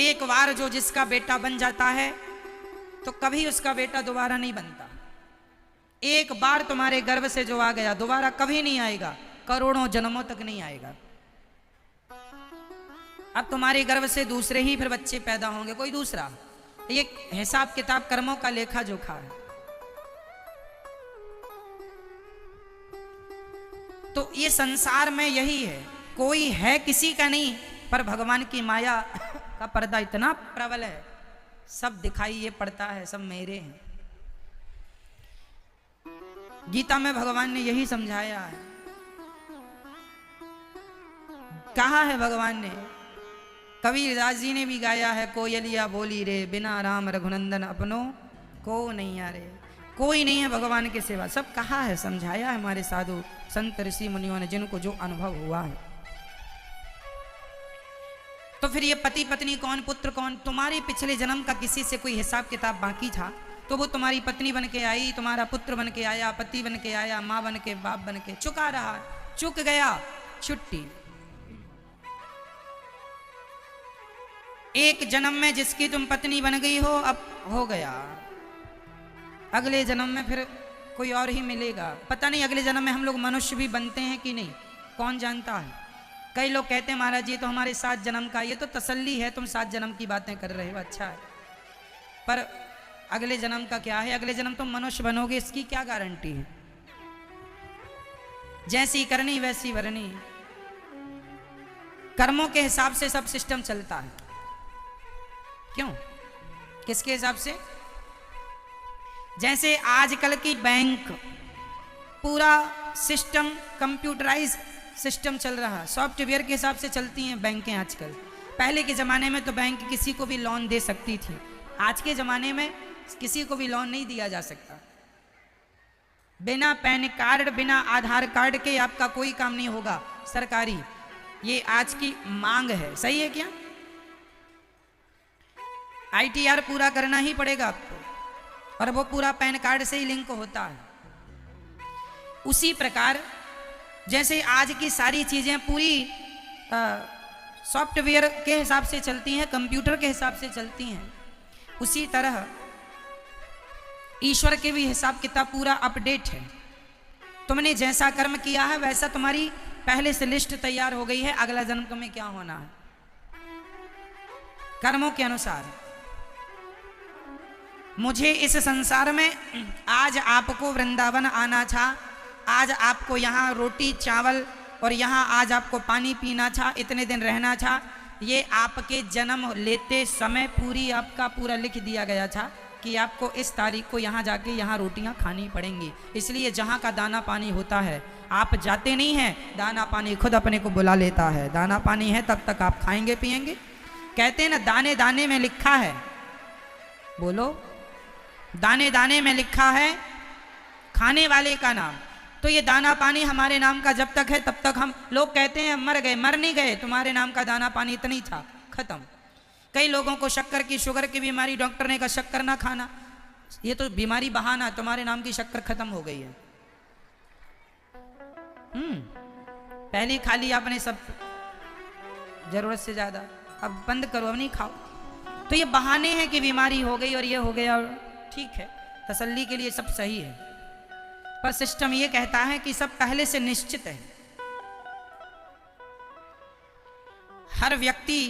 एक बार जो जिसका बेटा बन जाता है तो कभी उसका बेटा दोबारा नहीं बनता। एक बार तुम्हारे गर्भ से जो आ गया दोबारा कभी नहीं आएगा, करोड़ों जन्मों तक नहीं आएगा। अब तुम्हारे गर्भ से दूसरे ही फिर बच्चे पैदा होंगे, कोई दूसरा। ये हिसाब किताब कर्मों का लेखा जोखा है। तो ये संसार में यही है, कोई है किसी का नहीं, पर भगवान की माया का पर्दा इतना प्रबल है, सब दिखाई ये पड़ता है, सब मेरे हैं। गीता में भगवान ने यही समझाया है। कहा है भगवान ने, कबीरदास जी ने भी गाया है, कोयलिया बोली रे बिना राम रघुनंदन अपनो को नहीं आ रे। कोई नहीं है भगवान के सिवा, सब कहा है, समझाया है हमारे साधु संत ऋषि मुनियों ने, जिनको जो अनुभव हुआ है। तो फिर ये पति पत्नी कौन, पुत्र कौन? तुम्हारे पिछले जन्म का किसी से कोई हिसाब किताब बाकी था तो वो तुम्हारी पत्नी बन के आई, तुम्हारा पुत्र बन के आया, पति बन के आया, माँ बन के, बाप बन के, चुका रहा, चुक गया, छुट्टी। एक जन्म में जिसकी तुम पत्नी बन गई हो, अब हो गया, अगले जन्म में फिर कोई और ही मिलेगा। पता नहीं अगले जन्म में हम लोग मनुष्य भी बनते हैं कि नहीं, कौन जानता है। कई लोग कहते हैं महाराज जी तो हमारे 7 जन्म का, ये तो तसल्ली है, तुम 7 जन्म की बातें कर रहे हो, अच्छा है, पर अगले जन्म का क्या है? अगले जन्म तुम मनुष्य बनोगे, इसकी क्या गारंटी है? जैसी करनी वैसी भरनी, कर्मों के हिसाब से सब सिस्टम चलता है। क्यों? किसके हिसाब से? जैसे आजकल की बैंक, पूरा सिस्टम कंप्यूटराइज सिस्टम चल रहा है, सॉफ्टवेयर के हिसाब से चलती हैं बैंकें आजकल। पहले के ज़माने में तो बैंक किसी को भी लोन दे सकती थी, आज के ज़माने में किसी को भी लोन नहीं दिया जा सकता। बिना पैन कार्ड, बिना आधार कार्ड के आपका कोई काम नहीं होगा सरकारी, ये आज की मांग है। सही है क्या? ITR पूरा करना ही पड़ेगा आपको, और वो पूरा पैन कार्ड से ही लिंक होता है। उसी प्रकार जैसे आज की सारी चीज़ें पूरी सॉफ्टवेयर के हिसाब से चलती हैं, कंप्यूटर के हिसाब से चलती हैं, उसी तरह ईश्वर के भी हिसाब किताब पूरा अपडेट है। तुमने जैसा कर्म किया है वैसा तुम्हारी पहले से लिस्ट तैयार हो गई है, अगला जन्म तुम्हें क्या होना है, कर्मों के अनुसार। मुझे इस संसार में आज आपको वृंदावन आना था, आज आपको यहाँ रोटी चावल और यहाँ आज आपको पानी पीना था, इतने दिन रहना था, ये आपके जन्म लेते समय पूरी आपका पूरा लिख दिया गया था कि आपको इस तारीख को यहाँ जाके यहाँ रोटियाँ खानी पड़ेंगी। इसलिए जहाँ का दाना पानी होता है आप जाते नहीं हैं, दाना पानी खुद अपने को बुला लेता है। दाना पानी है तब तक आप खाएंगे पिएंगे। कहते हैं ना, दाने दाने में लिखा है, बोलो, दाने दाने में लिखा है खाने वाले का नाम। तो ये दाना पानी हमारे नाम का जब तक है तब तक हम लोग कहते हैं मर गए, मर नहीं गए, तुम्हारे नाम का दाना पानी इतना ही था, खत्म। कई लोगों को शक्कर की, शुगर की बीमारी, डॉक्टर ने कहा शक्कर ना खाना, ये तो बीमारी बहाना, तुम्हारे नाम की शक्कर खत्म हो गई है। पहले खा लिया आपने सब जरूरत से ज्यादा, अब बंद करो, अब नहीं खाओ। तो ये बहाने हैं कि बीमारी हो गई और ये हो गया, और ठीक है, तसल्ली के लिए सब सही है, पर सिस्टम ये कहता है कि सब पहले से निश्चित है। हर व्यक्ति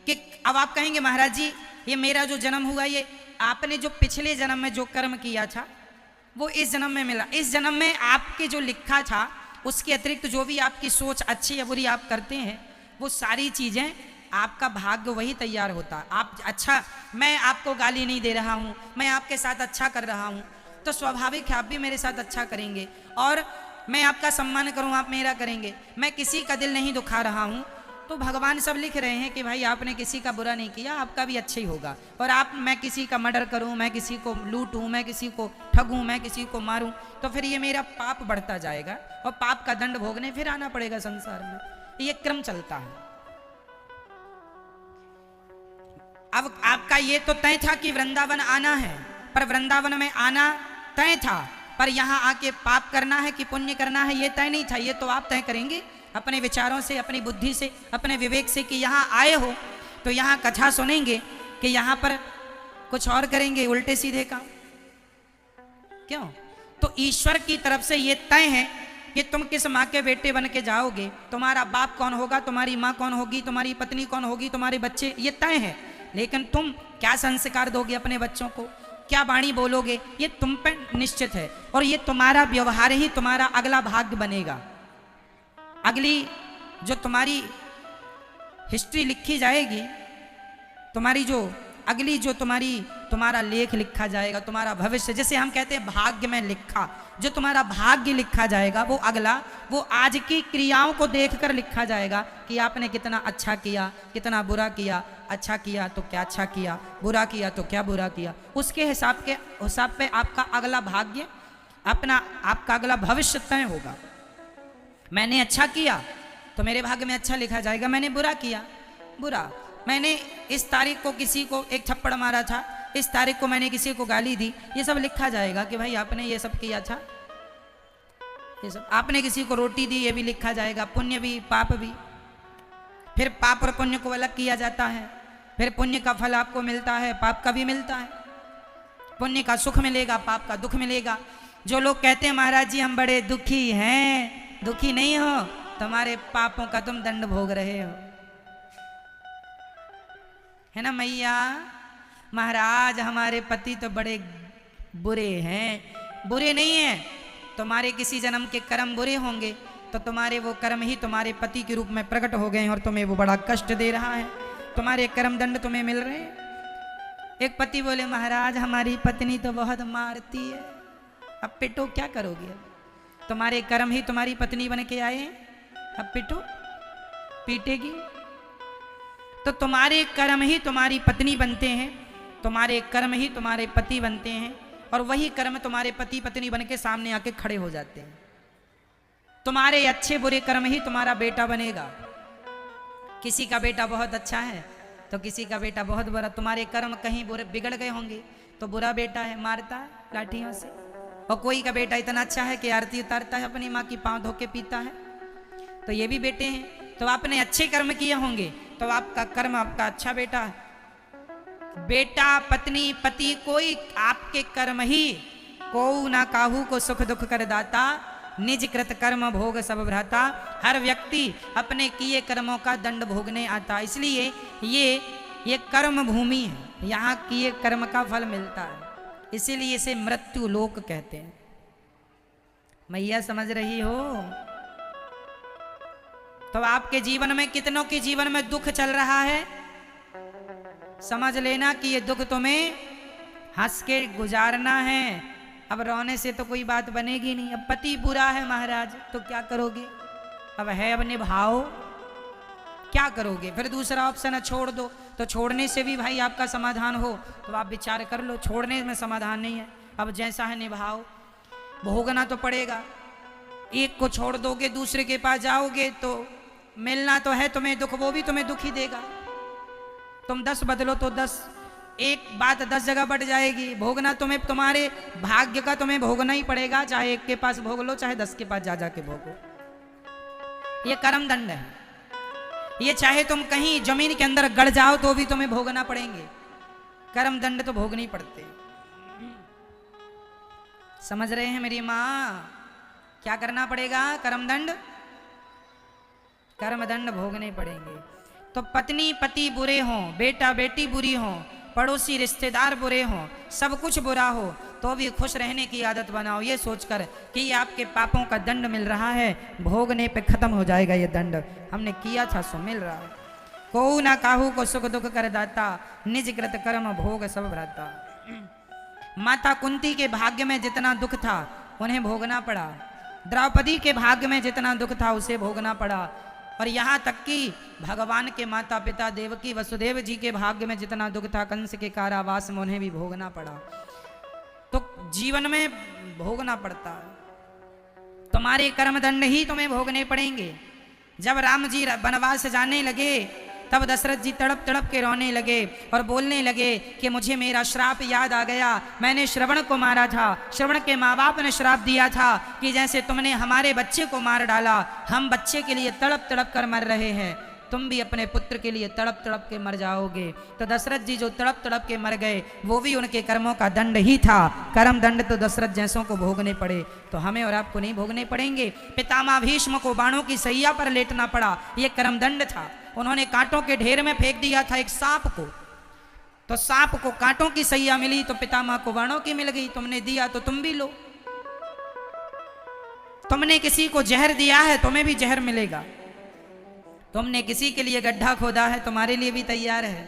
कि अब आप कहेंगे महाराज जी ये मेरा जो जन्म हुआ, ये आपने जो पिछले जन्म में जो कर्म किया था वो इस जन्म में मिला। इस जन्म में आपके जो लिखा था उसके अतिरिक्त जो भी आपकी सोच अच्छी या बुरी आप करते हैं, वो सारी चीज़ें आपका भाग्य वही तैयार होता। आप अच्छा, मैं आपको गाली नहीं दे रहा हूँ, मैं आपके साथ अच्छा कर रहा हूँ, तो स्वाभाविक है आप भी मेरे साथ अच्छा करेंगे, और मैं आपका सम्मान करूँ आप मेरा करेंगे। मैं किसी का दिल नहीं दुखा रहा हूँ, तो भगवान सब लिख रहे हैं कि भाई आपने किसी का बुरा नहीं किया, आपका भी अच्छा ही होगा। और आप, मैं किसी का मर्डर करूं, मैं किसी को लूटूं, मैं किसी को ठगूं, मैं किसी को मारूं, तो फिर ये मेरा पाप बढ़ता जाएगा और पाप का दंड भोगने फिर आना पड़ेगा संसार में। ये क्रम चलता है। अब आपका ये तो तय था कि वृंदावन आना है, पर वृंदावन में आना तय था, पर यहाँ आके पाप करना है कि पुण्य करना है ये तय नहीं था। ये तो आप तय करेंगे अपने विचारों से, अपनी बुद्धि से, अपने विवेक से कि यहाँ आए हो तो यहाँ कथा सुनेंगे कि यहाँ पर कुछ और करेंगे उल्टे सीधे काम। क्यों? तो ईश्वर की तरफ से ये तय है कि तुम किस माँ के बेटे बन के जाओगे, तुम्हारा बाप कौन होगा, तुम्हारी माँ कौन होगी, तुम्हारी पत्नी कौन होगी, तुम्हारे बच्चे, ये तय है। लेकिन तुम क्या संस्कार दोगे अपने बच्चों को, क्या वाणी बोलोगे, ये तुम पे निश्चित है। और ये तुम्हारा व्यवहार ही तुम्हारा अगला भाग्य बनेगा। अगली जो तुम्हारी हिस्ट्री लिखी जाएगी, तुम्हारी जो अगली जो तुम्हारा लेख लिखा जाएगा, तुम्हारा भविष्य, जैसे हम कहते हैं भाग्य में लिखा, जो तुम्हारा भाग्य लिखा जाएगा वो अगला, वो आज की क्रियाओं को देखकर लिखा जाएगा कि आपने कितना अच्छा किया, कितना बुरा किया, अच्छा किया तो क्या अच्छा किया, बुरा किया तो क्या बुरा किया। उसके हिसाब पे आपका अगला भाग्य, आपका अगला भविष्य तय होगा। मैंने अच्छा किया तो मेरे भाग्य में अच्छा लिखा जाएगा, मैंने बुरा किया बुरा। मैंने इस तारीख को किसी को एक थप्पड़ मारा था, इस तारीख को मैंने किसी को गाली दी, ये सब लिखा जाएगा कि भाई आपने ये सब किया था, ये सब। आपने किसी को रोटी दी, ये भी लिखा जाएगा, पुण्य भी पाप भी। फिर पाप और पुण्य को अलग किया जाता है, फिर पुण्य का फल आपको मिलता है, पाप का भी मिलता है। पुण्य का सुख मिलेगा, पाप का दुख मिलेगा। जो लोग कहते हैं महाराज जी हम बड़े दुखी हैं, दुखी नहीं हो, तुम्हारे पापों का तुम दंड भोग रहे हो, है ना मैया। महाराज हमारे पति तो बड़े बुरे हैं, बुरे नहीं हैं, तुम्हारे किसी जन्म के कर्म बुरे होंगे तो तुम्हारे वो कर्म ही तुम्हारे पति के रूप में प्रकट हो गए हैं और तुम्हें वो बड़ा कष्ट दे रहा है, तुम्हारे कर्म दंड तुम्हें मिल रहे हैं। एक पति बोले महाराज हमारी पत्नी तो बहुत मारती है, अब पिटो, क्या करोगे, तुम्हारे कर्म ही तुम्हारी पत्नी बन के आए हैं, अब पिटो, पीटेगी। तो तुम्हारे कर्म ही तुम्हारी पत्नी बनते हैं, तुम्हारे कर्म ही तुम्हारे पति बनते हैं, और वही कर्म तुम्हारे पति पत्नी बन के सामने आके खड़े हो जाते हैं। तुम्हारे अच्छे बुरे कर्म ही तुम्हारा बेटा बनेगा। किसी का बेटा बहुत अच्छा है तो किसी का बेटा बहुत बुरा। तुम्हारे कर्म कहीं बुरे बिगड़ गए होंगे तो बुरा बेटा है, मारता है लाठियों से। और कोई का बेटा इतना अच्छा है कि आरती उतारता है, अपनी माँ की पाँव धो के पीता है, तो ये भी बेटे हैं। तो आपने अच्छे कर्म किए होंगे तो आपका कर्म आपका अच्छा बेटा है। बेटा पत्नी पति कोई आपके कर्म ही, को ना काहू को सुख दुख कर दाता, निज कृत कर्म भोग सब भ्राता। हर व्यक्ति अपने किए कर्मों का दंड भोगने आता, इसलिए ये कर्म भूमि है, यहाँ किए कर्म का फल मिलता है, इसीलिए इसे मृत्यु लोक कहते हैं। मैया समझ रही हो? तो आपके जीवन में, कितनों के जीवन में दुख चल रहा है, समझ लेना कि ये दुख तुम्हें हंस के गुजारना है। अब रोने से तो कोई बात बनेगी नहीं। अब पति बुरा है महाराज तो क्या करोगे, अब है, अब निभाओ, क्या करोगे? फिर दूसरा ऑप्शन है छोड़ दो, तो छोड़ने से भी भाई आपका समाधान हो तो आप विचार कर लो, छोड़ने में समाधान नहीं है। अब जैसा है निभाओ, भोगना तो पड़ेगा। एक को छोड़ दोगे दूसरे के पास जाओगे तो मिलना तो है तुम्हें दुख, वो भी तुम्हें दुख ही देगा। तुम 10 बदलो तो 10, एक बात 10 जगह बढ़ जाएगी। भोगना तुम्हें, तुम्हारे भाग्य का तुम्हें भोगना ही पड़ेगा, चाहे एक के पास भोग लो चाहे 10 के पास जा के भोगो। ये कर्म दंड है, ये चाहे तुम कहीं जमीन के अंदर गड़ जाओ तो भी तुम्हें भोगना पड़ेंगे। कर्म दंड तो भोगने ही पड़ते। समझ रहे हैं मेरी माँ? क्या करना पड़ेगा? कर्म दंड, कर्म दंड भोगने पड़ेंगे। तो पत्नी पति बुरे हों, बेटा बेटी बुरी हों, पड़ोसी रिश्तेदार बुरे हों, सब कुछ बुरा हो, तो भी खुश रहने की आदत बनाओ, ये सोचकर कि ये आपके पापों का दंड मिल रहा है, भोगने पे खत्म हो जाएगा ये दंड, हमने किया था सो मिल रहा है। को ना काहू को सुख दुख कर दाता, निज कृत कर्म भोग सब भ्राता। माता कुंती के भाग्य में जितना दुख था उन्हें भोगना पड़ा, द्रौपदी के भाग्य में जितना दुख था उसे भोगना पड़ा, और यहाँ तक कि भगवान के माता पिता देवकी वसुदेव जी के भाग्य में जितना दुख था कंस के कारावास में उन्हें भी भोगना पड़ा। तो जीवन में भोगना पड़ता है, तुम्हारे कर्म दंड ही तुम्हें भोगने पड़ेंगे। जब राम जी वनवास जाने लगे तब दशरथ जी तड़प तड़प के रोने लगे और बोलने लगे कि मुझे मेरा श्राप याद आ गया, मैंने श्रवण को मारा था, श्रवण के माँ बाप ने श्राप दिया था कि जैसे तुमने हमारे बच्चे को मार डाला, हम बच्चे के लिए तड़प तड़प कर मर रहे हैं। तुम भी अपने पुत्र के लिए तड़प तड़प के मर जाओगे। तो दशरथ जी जो तड़प तड़प के मर गए वो भी उनके कर्मों का दंड ही था। कर्म दंड तो दशरथ जैसों को भोगने पड़े, तो हमें और आपको नहीं भोगने पड़ेंगे। पितामह भीष्म को बाणों की सैया पर लेटना पड़ा, ये कर्म दंड था। उन्होंने कांटों के ढेर में फेंक दिया था एक सांप को, तो सांप को कांटों की सैया मिली, तो पितामह को बाणों की मिल गई। तुमने दिया तो तुम भी लो। तुमने किसी को जहर दिया है, तुम्हें भी जहर मिलेगा। तुमने किसी के लिए गड्ढा खोदा है, तुम्हारे लिए भी तैयार है।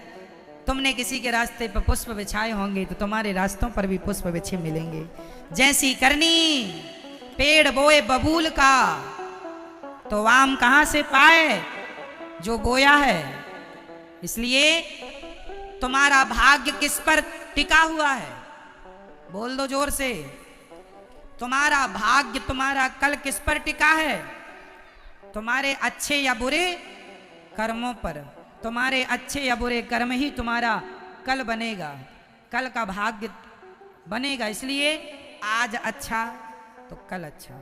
तुमने किसी के रास्ते पर पुष्प बिछाए होंगे, तो तुम्हारे रास्तों पर भी पुष्प बिछे मिलेंगे। जैसी करनी पेड़ बोए बबूल का, तो आम कहां से पाए जो बोया है। इसलिए तुम्हारा भाग्य किस पर टिका हुआ है, बोल दो जोर से। तुम्हारा भाग्य, तुम्हारा कल किस पर टिका है, तुम्हारे अच्छे या बुरे कर्मों पर। तुम्हारे अच्छे या बुरे कर्म ही तुम्हारा कल बनेगा, कल का भाग्य बनेगा। इसलिए आज अच्छा तो कल अच्छा।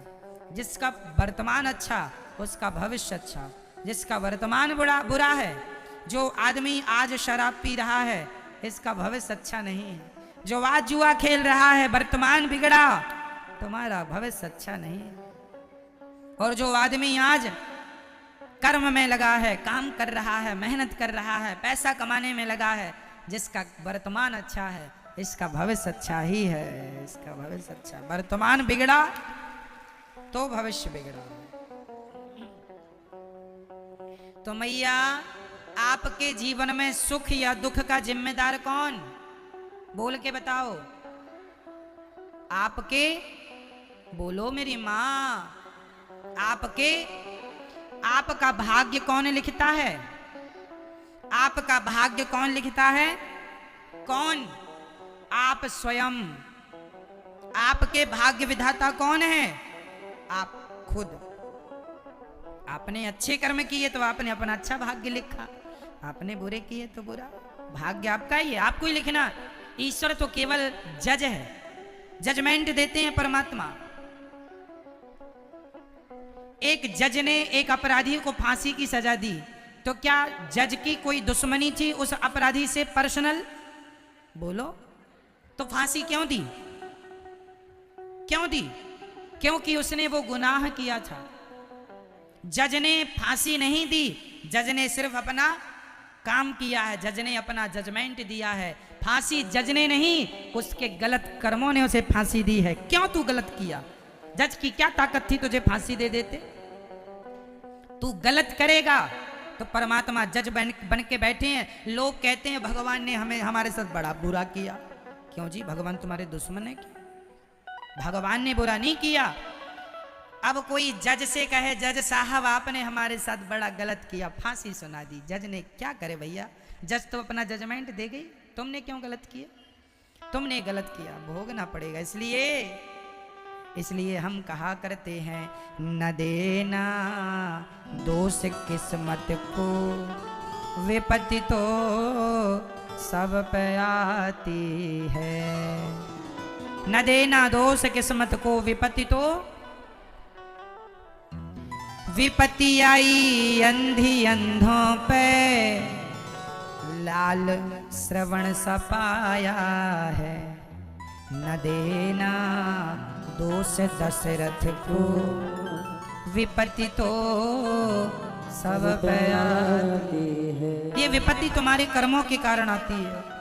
जिसका वर्तमान अच्छा उसका भविष्य अच्छा। जिसका वर्तमान बुरा है, जो आदमी आज शराब पी रहा है, इसका भविष्य अच्छा नहीं है। जो आज जुआ खेल रहा है, वर्तमान बिगड़ा, तुम्हारा भविष्य अच्छा नहीं है। और जो आदमी आज कर्म में लगा है, काम कर रहा है, मेहनत कर रहा है, पैसा कमाने में लगा है, जिसका वर्तमान अच्छा है, इसका भविष्य अच्छा ही है। इसका भविष्य अच्छा। वर्तमान बिगड़ा तो भविष्य बिगड़ा। तो मैया, आपके जीवन में सुख या दुख का जिम्मेदार कौन, बोल के बताओ। आपके, बोलो मेरी मां, आपका भाग्य कौन लिखता है? आपका भाग्य कौन लिखता है? कौन? आप स्वयं। आपके भाग्य विधाता कौन है? आप खुद। आपने अच्छे कर्म किए तो आपने अपना अच्छा भाग्य लिखा, आपने बुरे किए तो बुरा। भाग्य आपका ही है, आपको ही लिखना। ईश्वर तो केवल जज है, जजमेंट देते हैं परमात्मा। एक जज ने एक अपराधी को फांसी की सजा दी, तो क्या जज की कोई दुश्मनी थी उस अपराधी से पर्सनल? बोलो। तो फांसी क्यों दी? क्यों दी? क्योंकि उसने वो गुनाह किया था। जज ने फांसी नहीं दी, जज ने सिर्फ अपना काम किया है, जज ने अपना जजमेंट दिया है। फांसी जज ने नहीं, उसके गलत कर्मों ने उसे फांसी दी है। क्यों तू गलत किया? जज की क्या ताकत थी तुझे फांसी दे देते? तू गलत करेगा तो परमात्मा जज बन के बैठे हैं। लोग कहते हैं भगवान ने हमें हमारे साथ बड़ा बुरा किया। क्यों जी? भगवान तुम्हारे दुश्मन है क्या? भगवान ने बुरा नहीं किया। अब कोई जज से कहे, जज साहब आपने हमारे साथ बड़ा गलत किया, फांसी सुना दी। जज ने क्या करे भैया, जज तो अपना जजमेंट दे गई। तुमने क्यों गलत किया? तुमने गलत किया, भोगना पड़ेगा। इसलिए हम कहा करते हैं, न देना दोष किस्मत को, विपत्ति तो सब पे आती है। न देना दोष किस्मत को, विपत्ति तो। विपत्ति आई अंधी अंधों पे, लाल श्रवण सपाया है। न देना दोष दशरथ को, विपत्ति तो सब पे आती है। ये विपत्ति तुम्हारे कर्मों के कारण आती है।